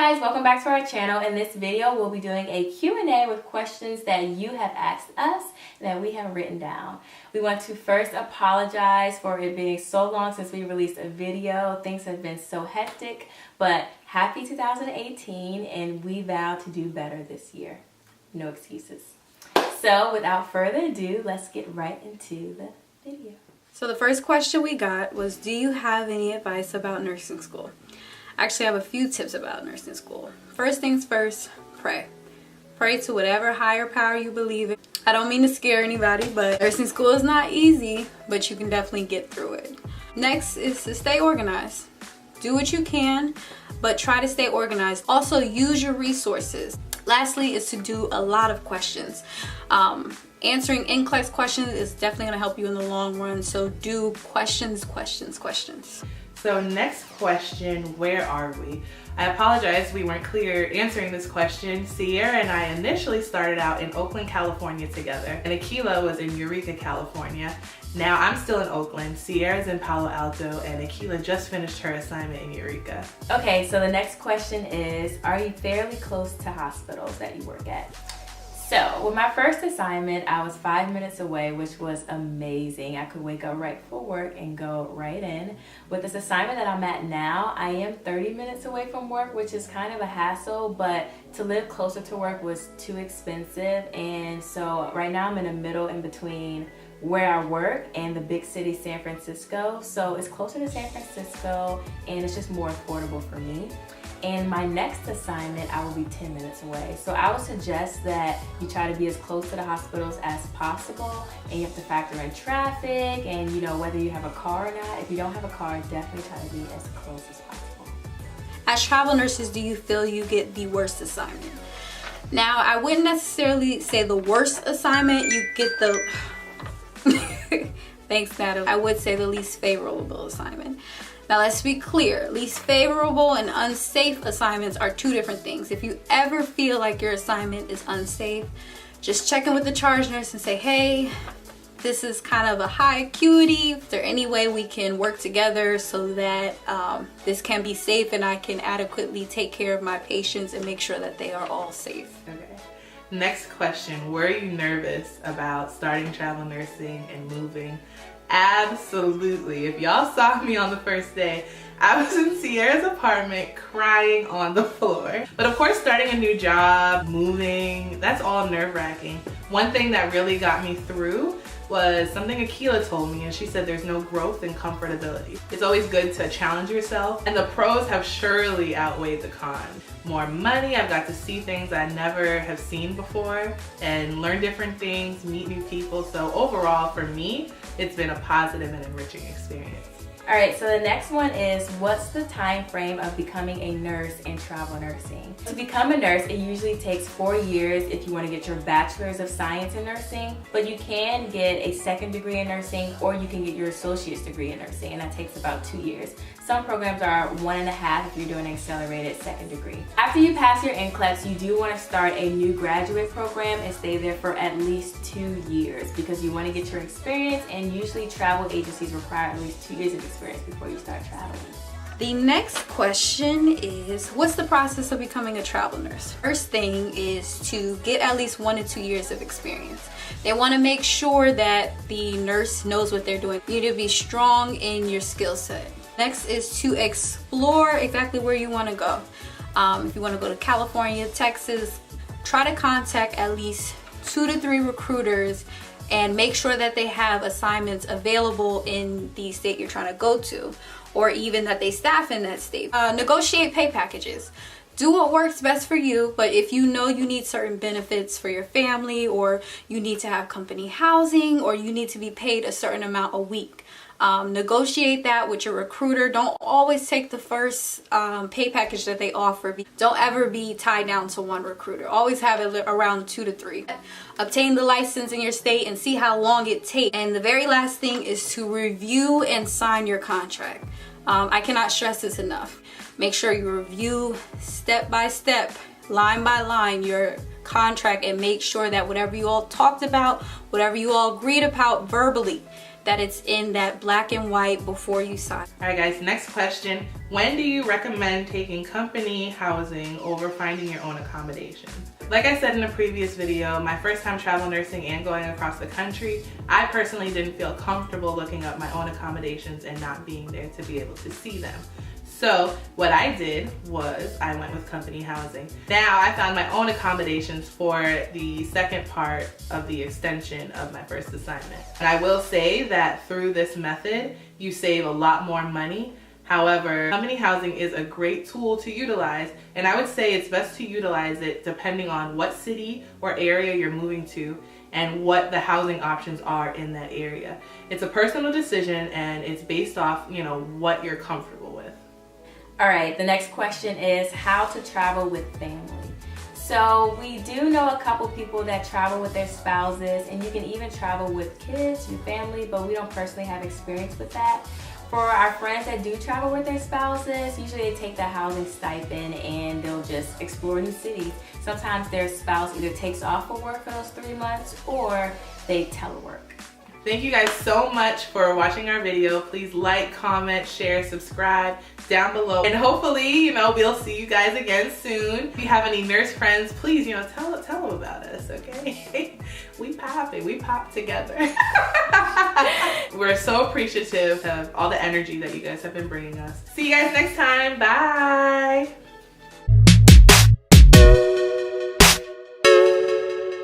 guys, welcome back to our channel. In this video, we'll be doing a Q&A with questions that you have asked us and that we have written down. We want to first apologize for it being so long since we released a video. Things have been so hectic, but happy 2018 and we vow to do better this year. No excuses. So without further ado, let's get right into the video. So the first question we got was, do you have any advice about nursing school? Actually, I have a few tips about nursing school. First things first, pray. Pray to whatever higher power you believe in. I don't mean to scare anybody, but nursing school is not easy, but you can definitely get through it. Next is to stay organized. Do what you can, but try to stay organized. Also, use your resources. Lastly is to do a lot of questions. Answering NCLEX questions is definitely gonna help you in the long run, so do questions. So next question, where are we? I apologize we weren't clear answering this question. Sierra and I initially started out in Oakland, California together, and Akilah was in Eureka, California. Now I'm still in Oakland, Sierra's in Palo Alto, and Akilah just finished her assignment in Eureka. Okay, so the next question is, are you fairly close to hospitals that you work at? So with my first assignment, I was 5 minutes away, which was amazing. I could wake up right for work and go right in. With this assignment that I'm at now, I am 30 minutes away from work, which is kind of a hassle, but to live closer to work was too expensive. And so right now I'm in the middle in between where I work and the big city, San Francisco. So it's closer to San Francisco and it's just more affordable for me. And my next assignment, I will be 10 minutes away. So I would suggest that you try to be as close to the hospitals as possible, and you have to factor in traffic and whether you have a car or not. If you don't have a car, definitely try to be as close as possible. As travel nurses, do you feel you get the worst assignment? Now, I wouldn't necessarily say the worst assignment. You get the thanks, Natalie. I would say the least favorable assignment. Now let's be clear, least favorable and unsafe assignments are two different things. If you ever feel like your assignment is unsafe, just check in with the charge nurse and say, hey, this is kind of a high acuity. Is there any way we can work together so that this can be safe and I can adequately take care of my patients and make sure that they are all safe? Okay. Next question, were you nervous about starting travel nursing and moving? Absolutely. If y'all saw me on the first day, I was in Sierra's apartment crying on the floor. But of course, starting a new job, moving, that's all nerve-wracking. One thing that really got me through was something Akilah told me, and she said there's no growth in comfortability. It's always good to challenge yourself, and the pros have surely outweighed the cons. More money, I've got to see things I never have seen before and learn different things, meet new people. So overall, for me, it's been a positive and enriching experience. All right, so the next one is, what's the time frame of becoming a nurse in travel nursing? To become a nurse, it usually takes 4 years if you want to get your bachelor's of science in nursing, but you can get a second degree in nursing or you can get your associate's degree in nursing, and that takes about 2 years. Some programs are 1.5 if you're doing an accelerated second degree. After you pass your NCLEX, you do want to start a new graduate program and stay there for at least 2 years because you want to get your experience, and usually travel agencies require at least 2 years of experience before you start traveling. The next question is, what's the process of becoming a travel nurse? First thing is to get at least 1 to 2 years of experience. They want to make sure that the nurse knows what they're doing. You need to be strong in your skill set. Next is to explore exactly where you want to go. If you want to go to California, Texas, try to contact at least 2 to 3 recruiters and make sure that they have assignments available in the state you're trying to go to, or even that they staff in that state. Negotiate pay packages. Do what works best for you, but if you know you need certain benefits for your family, or you need to have company housing, or you need to be paid a certain amount a week, negotiate that with your recruiter. Don't always take the first pay package that they offer. Don't ever be tied down to one recruiter. Always have it around 2 to 3. Obtain the license in your state and see how long it takes. And the very last thing is to review and sign your contract. I cannot stress this enough. Make sure you review step by step, line by line, your contract, and make sure that whatever you all talked about, whatever you all agreed about verbally, that it's in that black and white before you sign. All right guys, next question. When do you recommend taking company housing over finding your own accommodation? Like I said in a previous video, my first time travel nursing and going across the country, I personally didn't feel comfortable looking up my own accommodations and not being there to be able to see them. So what I did was I went with company housing. Now I found my own accommodations for the second part of the extension of my first assignment. And I will say that through this method, you save a lot more money. However, company housing is a great tool to utilize, and I would say it's best to utilize it depending on what city or area you're moving to and what the housing options are in that area. It's a personal decision and it's based off, what you're comfortable with. All right, the next question is how to travel with family. So we do know a couple people that travel with their spouses, and you can even travel with kids, your family, but we don't personally have experience with that. For our friends that do travel with their spouses, usually they take the housing stipend and they'll just explore new cities. Sometimes their spouse either takes off for work for those 3 months or they telework. Thank you guys so much for watching our video. Please like, comment, share, subscribe down below. And hopefully, we'll see you guys again soon. If you have any nurse friends, please, tell them about us, okay? We pop together. We're so appreciative of all the energy that you guys have been bringing us. See you guys next time. Bye.